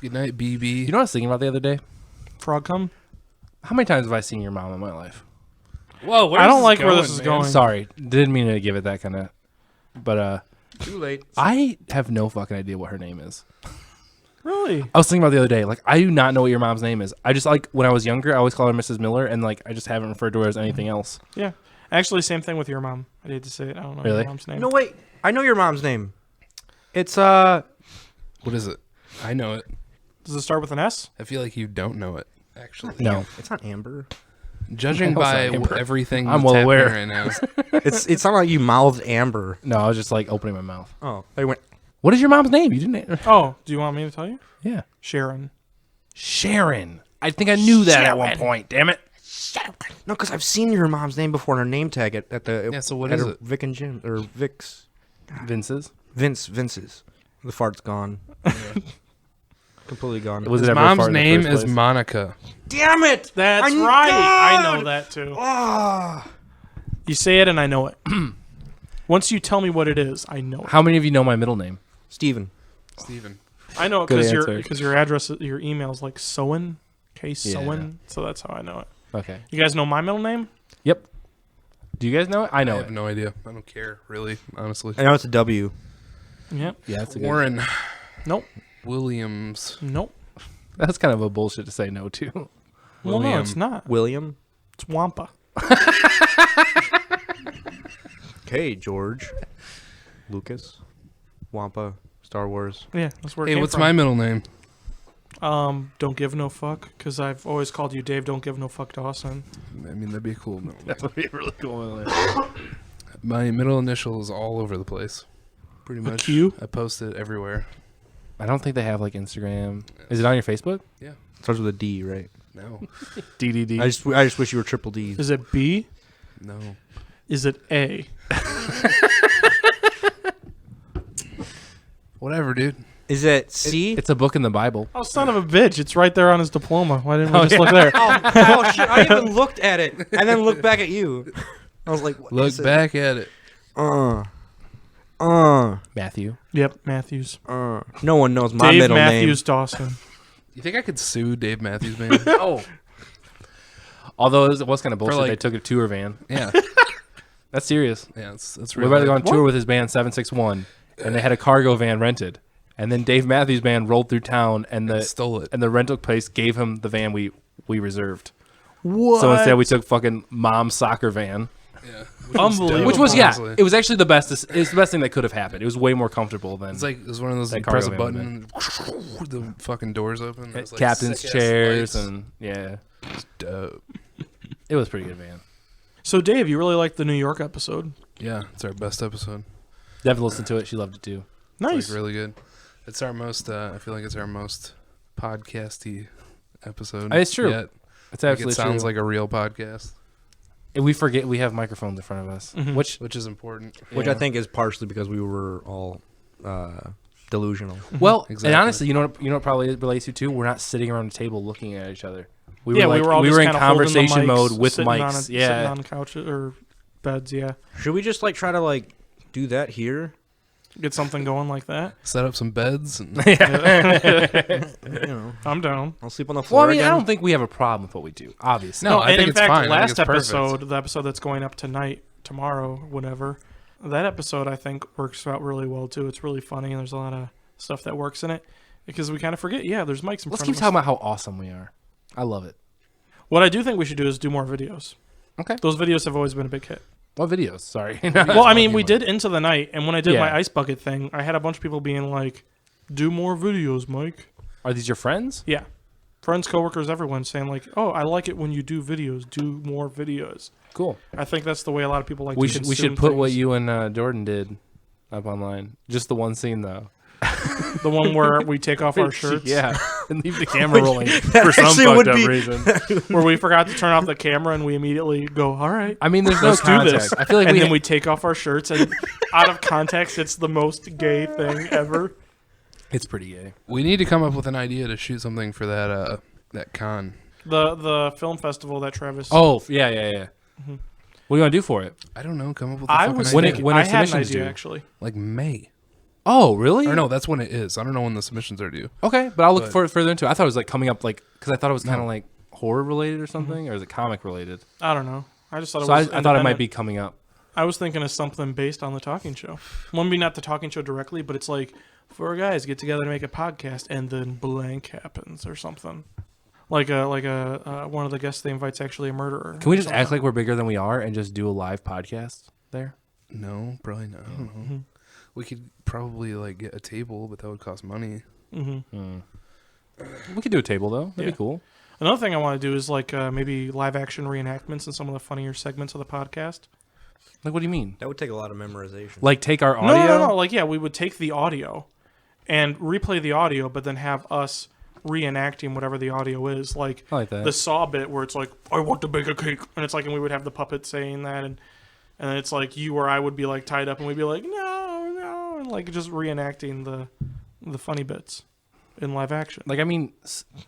Good night, BB. You know what I was thinking about the other day? Frog come? How many times have I seen your mom in my life? Whoa, I don't like where this is going. Sorry, didn't mean to give it that kind of. But Too late. I have no fucking idea what her name is. Really? I was thinking about the other day, like I do not know what your mom's name is. I just like when I was younger, I always called her Mrs. Miller, and like I just haven't referred to her as anything else. Yeah. Actually, same thing with your mom. I hate to say it. I don't know Really? your mom's name. No, wait. I know your mom's name. It's What is it? I know it. Does it start with an S? I feel like you don't know it, actually. No, It's not Amber. Judging No, it's by not Amber. everything I'm that's well happening aware. right now. It's not like you mouthed Amber. no, I was just like opening my mouth. Oh, they went. What is your mom's name? You didn't. Oh, do you want me to tell you? Yeah, Sharon. Sharon. I think I knew that at one point. Damn it. No, because I've seen your mom's name before in her name tag at the. Yeah, so what at is a it? Vic and Jim or Vic's. Vince's. Vince's. The fart's gone. Completely gone. Was His it ever a mom's fart in the name first is place? Monica. Damn it! That's right. I know that too. Ah. You say it and I know it. Once you tell me what it is, I know it. How many of you know my middle name? Steven. Steven. I know it Good because answer. your address, your email is like Sowen, K Yeah. Sowen. So that's how I know it. Okay. You guys know my middle name? Yep. Do you guys know it? I know I it. have no idea. I don't care, really, honestly. I know it's a W. Yep. Yeah, that's a good. Warren Nope. Williams. Nope. That's kind of a bullshit to say no to. Well, no, William. it's not. William. It's Wampa. Okay, George. Lucas. Wampa. Star Wars. Yeah, that's where it Hey, came what's from. my middle name? Don't give no fuck, because I've always called you Dave. Don't give no fuck, Dawson. I mean, that'd be a cool middle name. That would be really cool. My middle initial is all over the place. Pretty A much. Q? I post it everywhere. I don't think they have like Instagram. Is it on your Facebook? Starts with a D, right? No. DDD. I just wish you were triple D's. Is it B? No. Is it A? Whatever, dude. Is it C? It's a book in the Bible. Oh, son of a bitch. It's right there on his diploma. Why didn't we Oh, just yeah. look there? Oh, shit. I even looked at it and then looked back at you. I was like, what Look is it? back at it. Matthew. Yep, Matthews. No one knows my Dave middle Matthews Dawson. You think I could sue Dave Matthews Band? Oh. Although it was kind of bullshit. like- They took a tour van. Yeah. That's serious. Yeah, that's We're real. about to go on What? tour with his band 761, and they had a cargo van rented. And then Dave Matthews Band rolled through town, and Stole it. the rental place gave him the van we reserved. What? So instead, we took fucking mom's soccer van, Yeah. Unbelievable. which was Honestly. it was actually the best. It's the best thing that could have happened. It was way more comfortable than It's like it was one of those That you press a cargo van button and the fucking doors open. There's like captain's sick-ass chairs, lights. and yeah, Dope. it was a pretty good van. So, Dave, you really liked the New York episode. Yeah, it's our best episode. Devin listened to it. She loved it too. Nice. It's like really good. It's our most. I feel like it's our most podcasty episode. It's true. Yet. It's Like, absolutely it sounds true. like a real podcast, And we forget we have microphones in front of us, Mhm. which which is important. Which yeah. I think is partially because we were all delusional. Well, Exactly. and honestly, you know what probably relates to too. We're not sitting around a table looking at each other. We Yeah, were we like, were all we just were in kinda holding the conversation mics, mode with sitting mics. sitting Yeah, on couches or beds, yeah. Should we just like try to like do that here? Get something going like that. Set up some beds. And You know, I'm down. I'll sleep on the floor. well, I mean, I again. don't think we have a problem with what we do. Obviously, No, I and think in it's fact, fine. I think last it's perfect. episode, the episode that's going up tonight, tomorrow, whatever, that episode I think works out really well too. It's really funny and there's a lot of stuff that works in it because we kind of forget. Yeah, there's mics in let's front keep of us. talking about how awesome we are. I love it. What I do think we should do is do more videos. Okay. Those videos have always been a big hit. What videos? Sorry. Well, I mean, we did Into the Night, and when I did Yeah. my ice bucket thing, I had a bunch of people being like, "Do more videos, Mike." Are these your friends? Yeah, friends, coworkers, everyone saying like, "Oh, I like it when you do videos. Do more videos." Cool. I think that's the way a lot of people like. We to should consume put what things. you and Jordan did up online. Just the one scene though. The one where we take off our shirts. Yeah, and leave the camera rolling for some actually fucked would up be- reason. Where we forgot to turn off the camera and we immediately go, "All right, I mean, there's no let's do context. this." I feel like and then we take off our shirts, and out of context, it's the most gay thing ever. it's pretty gay. we need to come up with an idea to shoot something for that con. The film festival that Travis. Oh yeah. Mhm. What do you want to do for it? I don't know. Come up with a I fucking was idea. When it- thinking, when I are had an submissions idea due? actually. like May. Oh really? Or no, that's when it is. I don't know when the submissions are due. Okay, but I'll look But- for it further into it. I thought it was like coming up like because I thought it was kind of No. like horror related or something, or is it comic related? I don't know. I just thought So it I was. thought it might independent. be coming up. I was thinking of something based on the talking show. Well, maybe not the talking show directly, but it's like four guys get together to make a podcast, and then blank happens or something. Like a one of the guests they invite's actually a murderer. Can we just Something. act like we're bigger than we are and just do a live podcast there? No, probably not. I don't know. Mhm. We could probably like get a table, but that would cost money. Mm-hmm. We could do a table though. That'd Yeah. be cool. Another thing I want to do is like maybe live action reenactments in some of the funnier segments of the podcast. Like, what do you mean? That would take a lot of memorization. Like, take our audio? No. Like, yeah, we would take the audio and replay the audio, but then have us reenacting whatever the audio is. Like I like that. the Saw bit where it's like, "I want to bake a cake," and it's like, and we would have the puppet saying that, and then it's like you or I would be like tied up, and we'd be like, "No," and like just reenacting the funny bits in live action. Like, I mean,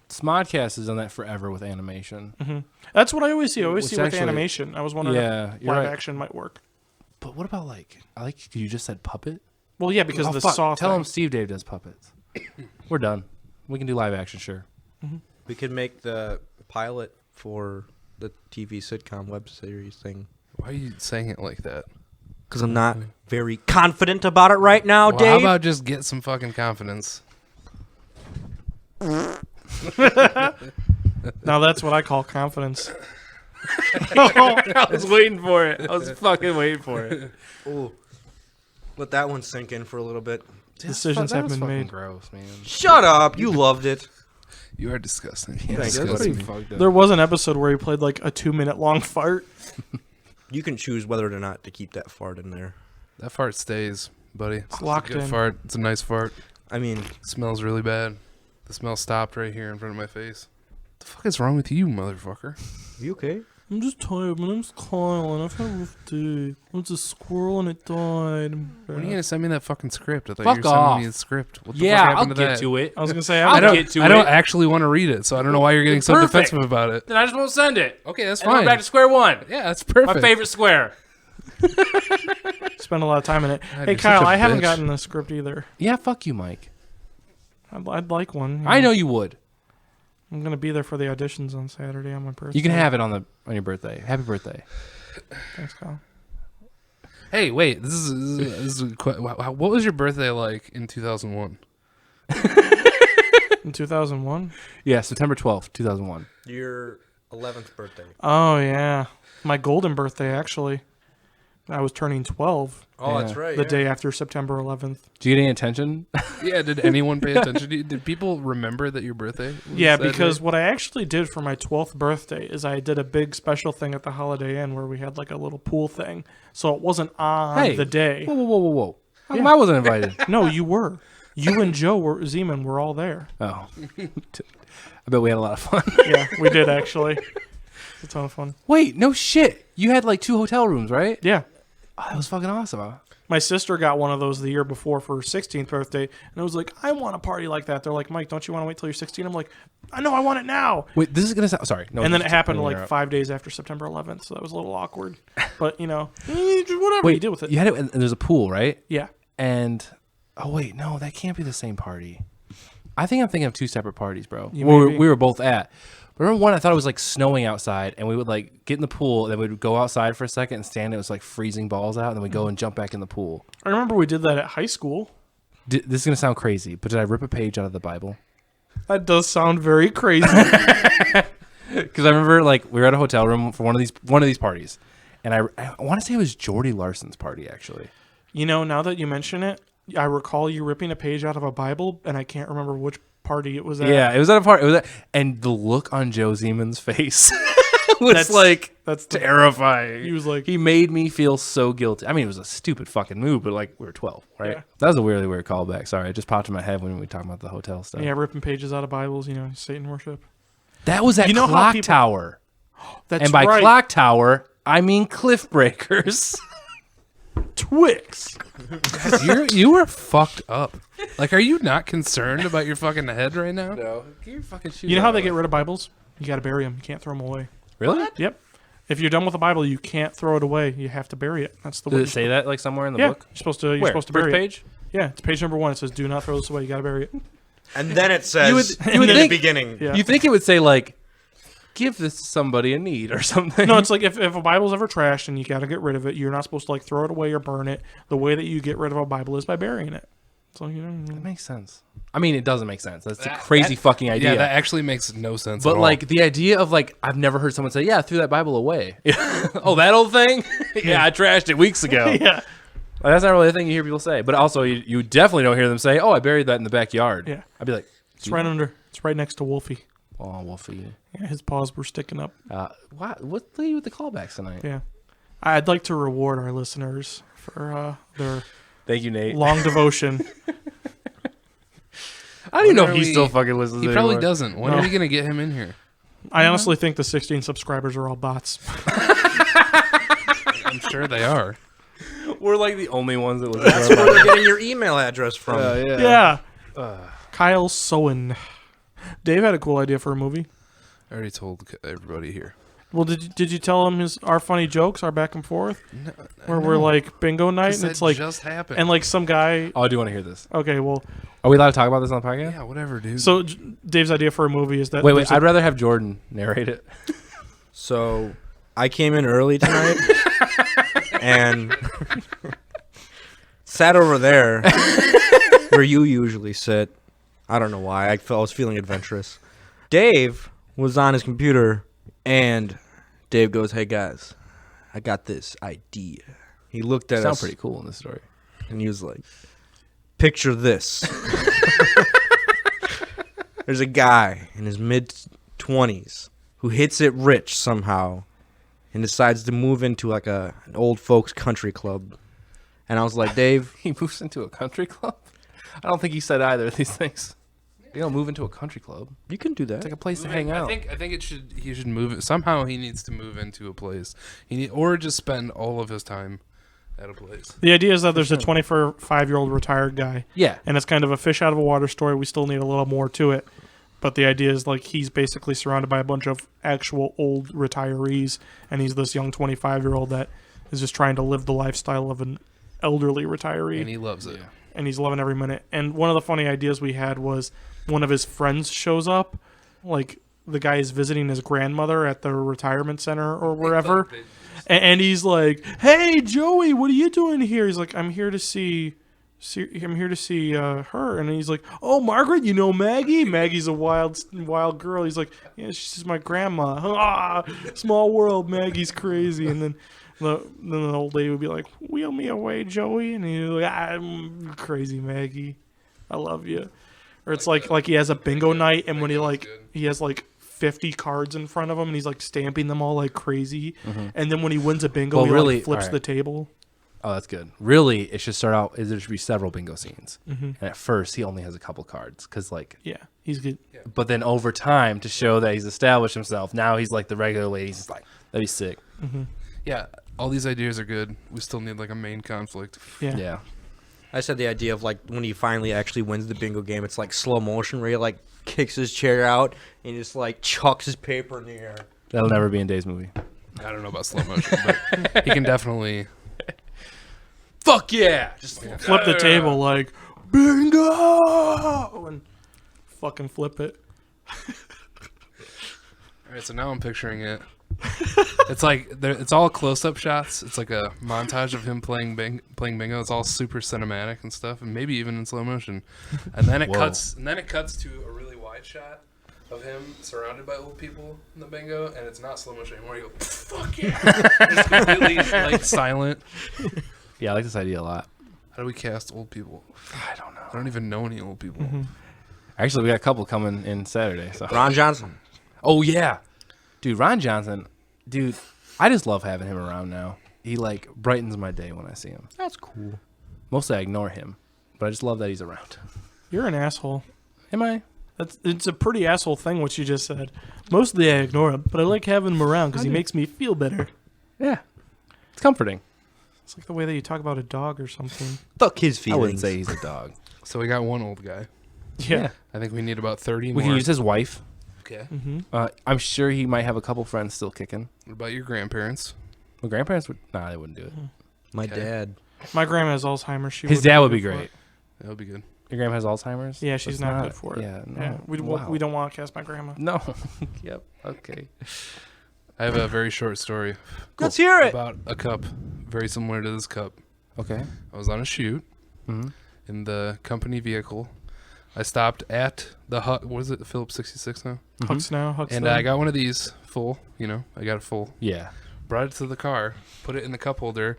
Smodcast has done that forever with animation. That's what I always see. I always Which see with actually- animation. I was wondering Yeah, if you're live right. action might work. But what about like you just said puppet? Well, yeah, because of the saw Tell thing. him Steve Dave does puppets. We're done. We can do live action, sure. We could make the pilot for the TV sitcom web series thing. Why are you saying it like that? Because I'm not very confident about it right now, Well, Dave. how about just get some fucking confidence? Now that's what I call confidence. I was waiting for it. I was fucking waiting for it. Ooh. Let that one sink in for a little bit. Decisions have been made. Gross, man. Shut up. You loved it. You are disgusting. Thanks, That's buddy. pretty fucked up. There was an episode where he played like a 2-minute long fart. You can choose whether or not to keep that fart in there. That fart stays, buddy. It's locked a good in. fart. It's a nice fart. I mean, It smells really bad. The smell stopped right here in front of my face. What the fuck is wrong with you, motherfucker? you okay? I'm just tired. My name's Kyle, and I've had a rough day. I was a squirrel, and it died. When are you gonna send me that fucking script? I thought Fuck you were sending off. me the script. What the Yeah, fuck I'll happened to get that? to it. I was gonna say I'll I don't. get to I don't it. actually want to read it, so I don't know why you're getting so Perfect. defensive about it. Then I just won't send it. Okay, that's And we're fine. back to square one. Yeah, that's perfect. My favorite square. Spend a lot of time in it. God, Hey, you're such Kyle, a I haven't bitch. gotten the script either. Yeah, fuck you, Mike. I'd like one. I know you would. I'm gonna be there for the auditions on Saturday on my birthday. You can have it on your birthday. Happy birthday. Thanks, Kyle. Hey, wait. This is what was your birthday like in 2001? In 2001. Yeah, September 12th, 2001. Your 11th birthday. Oh yeah, my golden birthday actually. I was turning 12 Oh, Yeah. that's right. the day after September 11th. Do you get any attention? Yeah, did anyone pay attention to you? Did people remember that your birthday was Yeah, that because day? what I actually did for my 12th birthday is I did a big special thing at the Holiday Inn where we had like a little pool thing. So it wasn't on Hey. the day. Whoa. How come Yeah. I wasn't invited? No, you were. You and Joe Zeman were all there. Oh. I bet we had a lot of fun. Yeah, we did actually. It's a ton of fun. Wait, no shit. You had like 2 hotel rooms, right? Yeah. Oh, that was fucking awesome. My sister got one of those the year before for her 16th birthday, and I was like, I want a party like that. They're like, Mike, don't you want to wait till you're 16? I'm like, I know, I want it now. Wait, this is going to sound... Sorry. No, And then it just- happened let me like interrupt. 5 days after September 11th, so that was a little awkward. But, you know, whatever you Wait, did with it. you had it, and there's a pool, right? Yeah. And... Oh, wait, no, that can't be the same party. I think I'm thinking of 2 separate parties, bro. You Where may be. we were both at. Remember one, I thought it was like snowing outside, and we would like get in the pool, and then we'd go outside for a second and stand. It was like freezing balls out, and then we'd go and jump back in the pool. I remember we did that at high school. This is gonna sound crazy, but did I rip a page out of the Bible? That does sound very crazy. Because I remember like we were at a hotel room for one of these parties, and I want to say it was Jordy Larson's party actually. You know, now that you mention it, I recall you ripping a page out of a Bible, and I can't remember which party it was at. Yeah, it was at a party. It was and the look on Joe Zeman's face was That's- like That's the, terrifying. he was like, He made me feel so guilty. I mean, it was a stupid fucking move, but like we were 12, right? Yeah. That was a really weird callback. Sorry, it just popped in my head when we were talking about the hotel stuff. yeah, ripping pages out of Bibles, you know, Satan worship. That was at You know how Clock people- Tower. That's And by right. Clock Tower, I mean Cliff Breakers. Twix. you were fucked up. Like, are you not concerned about your fucking head right now? No, get your fucking shoes You know how they get rid of Bibles? You got to bury them. You can't throw them away. Really? Yep. If you're done with the Bible, you can't throw it away. You have to bury it. That's the way. Did it say that like somewhere in the Yeah, book? you're supposed to. You're Where? supposed to First bury it. page? Yeah, it's page number 1. It says, "Do not throw this away. You got to bury it." And then it says you would in think- the beginning. Yeah. You think it would say like, give this to somebody in need or something? No, it's like if a Bible's ever trashed and you got to get rid of it, you're not supposed to like throw it away or burn it. The way that you get rid of a Bible is by burying it. So you know. That makes sense. I mean, it doesn't make sense. That's a crazy fucking idea. Yeah, that actually makes no sense. But at all. like the idea of like I've never heard someone say, "Yeah, I threw that Bible away." Oh, that old thing? Yeah, I trashed it weeks ago. Yeah. Like, that's not really a thing you hear people say. But also, you definitely don't hear them say, "Oh, I buried that in the backyard." Yeah. I'd be like, It's right under. It's right next to Wolfie. "Oh, Wolfie." Yeah, his paws were sticking up. What's the with the callbacks tonight? Yeah. I'd like to reward our listeners for their Thank you, Nate. long devotion. I don't even know When if are he we- still fucking listens. he probably anymore. doesn't. When No. are we gonna get him in here? I honestly think the 16 subscribers are all bots. I'm sure they are. We're like the only ones that listen. That's where they're getting your email address from. Yeah. Kyle Sowen. Dave had a cool idea for a movie. I already told everybody here. Well, did you tell him our funny jokes, our back and forth, where we're like bingo night, and it's like just happened. and like some guy. Oh, I do want to hear this. Okay, well, Are we allowed to talk about this on the podcast? yeah, whatever, dude. so Dave's idea for a movie is that Wait. I'd rather have Jordan narrate it. So I came in early tonight and sat over there where you usually sit. I don't know why. I was feeling adventurous. Dave was on his computer, and Dave goes, "Hey guys, I got this idea." He looked at Sound us pretty cool in this story. and he was like, "Picture this." There's a guy in his mid-20s who hits it rich somehow and decides to move into like an old folks country club. And I was like, Dave, He moves into a country club? I don't think he said either of these things. You don't move into a country club. you can do that. It's like a place to hang out. I think he should move it. Somehow he needs to move into a place. Or just spend all of his time at a place. the idea is that there's a 25-year-old retired guy, Yeah. and it's kind of a fish out of a water story. We still need a little more to it, but the idea is like he's basically surrounded by a bunch of actual old retirees, and he's this young 25-year-old that is just trying to live the lifestyle of an elderly retiree, And he loves it. and he's loving every minute. And one of the funny ideas we had was one of his friends shows up, like the guy is visiting his grandmother at the retirement center or wherever, and he's like, "Hey Joey, what are you doing here?" He's like, I'm here to see her." And he's like, "Oh, Margaret, you know Maggie? Maggie's a wild girl." He's like, "Yeah, she's my grandma." Ah, small world. Maggie's crazy. And then the old lady would be like, "Wheel me away, Joey." And he's like, "I'm crazy, Maggie. I love you." Or it's like he has a bingo night, and when he has like 50 cards in front of him, and he's like stamping them all like crazy. And then when he wins a bingo, Well, he really- like flips alright. the table. Oh, that's good. Really, it should start out. There should be several bingo scenes, and at first he only has a couple cards, because like. Yeah, he's good. But then over time, to show that he's established himself, now he's like the regular lady. He's like, that'd be sick. Yeah, all these ideas are good. We still need like a main conflict. Yeah. Yeah. I said the idea of like when he finally actually wins the bingo game, it's like slow motion where he like kicks his chair out and just like chucks his paper in the air. That'll never be in Dave's movie. I don't know about slow motion, but he can definitely. Fuck yeah! Just Flip the table like bingo and fucking flip it. All right, so now I'm picturing it. It's like it's all close-up shots. It's like a montage of him playing bingo. It's all super cinematic and stuff, and maybe even in slow motion. And then it Whoa. cuts. And then it cuts to a really wide shot of him surrounded by old people in the bingo, and it's not slow motion anymore. You go, fuck yeah! It's completely like silent. Yeah, I like this idea a lot. How do we cast old people? I don't know. I don't even know any old people. Actually, we got a couple coming in Saturday. So. Ron Johnson. Oh yeah, dude, Ron Johnson, dude, I just love having him around now. He like brightens my day when I see him. That's cool. Mostly I ignore him, but I just love that he's around. You're an asshole. Am I? It's a pretty asshole thing what you just said. Mostly I ignore him, but I like having him around because he makes me feel better. Yeah, it's comforting. It's like the way that you talk about a dog or something. Fuck his I feelings. wouldn't say he's a dog. So we got one old guy. Yeah. I think we need about 30 We more. can use his wife. Okay. I'm sure he might have a couple friends still kicking. What about your grandparents? My grandparents would. Nah, they wouldn't do it. My Okay. dad. My grandma has Alzheimer's. His dad would be great. That would be good. Your grandma has Alzheimer's. Yeah, she's That's not good for it. Yeah, no. Yeah, Wow. we don't want to cast my grandma. No. Yep. Okay. I have a very short story Let's hear it. about a cup, very similar to this cup. Okay. I was on a shoot in the company vehicle. I stopped at the What is it? The Phillips 66 now. Hucks now, Hucks And then. I got one of these full. I got it full. Yeah. Brought it to the car. Put it in the cup holder.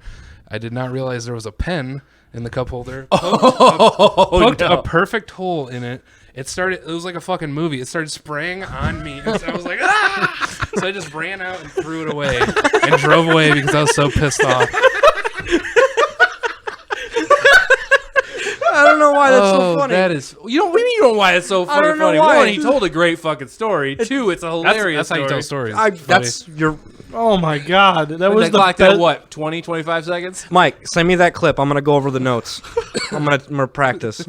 I did not realize there was a pen in the cup holder. Poked a perfect hole in it. It was like a fucking movie. It started spraying on me. And so I was like, ah! So I just ran out and threw it away and drove away because I was so pissed off. I don't know why that's so funny. That is. You don't. What do you mean you don't know why it's so funny? don't know funny? why. One, he told a great fucking story. Two, it's a hilarious. That's how you tell stories. That's your Oh my god, that was the clocked best. at What 20, 25 seconds? Mike. Send me that clip. I'm gonna go over the notes. I'm gonna practice.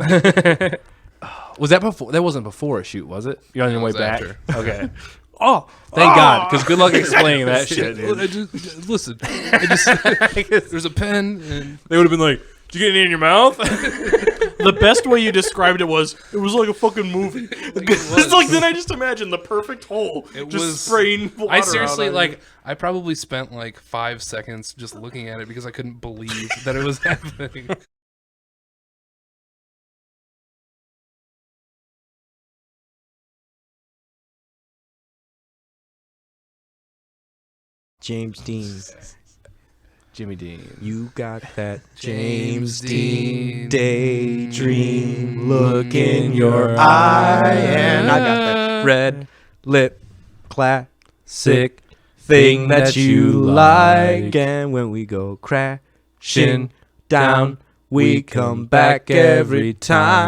Was that before? That wasn't before a shoot, was it? You're on your way was back. after. Okay. Oh, Thank God, because good luck explaining that shit, dude. Listen, there's a pen, and They would have been like, "Did you get any in your mouth?" The best way you described it was like a fucking movie. It's like then I just imagine the perfect hole, It just was- spraying water. I seriously out on like. it. I probably spent like 5 seconds just looking at it because I couldn't believe that it was happening. James Dean. Jimmy Dean. You got that James James Dean Dean daydream look in your eye, and I got that red lip classic thing that you like. And when we go crashing down, we come back every time.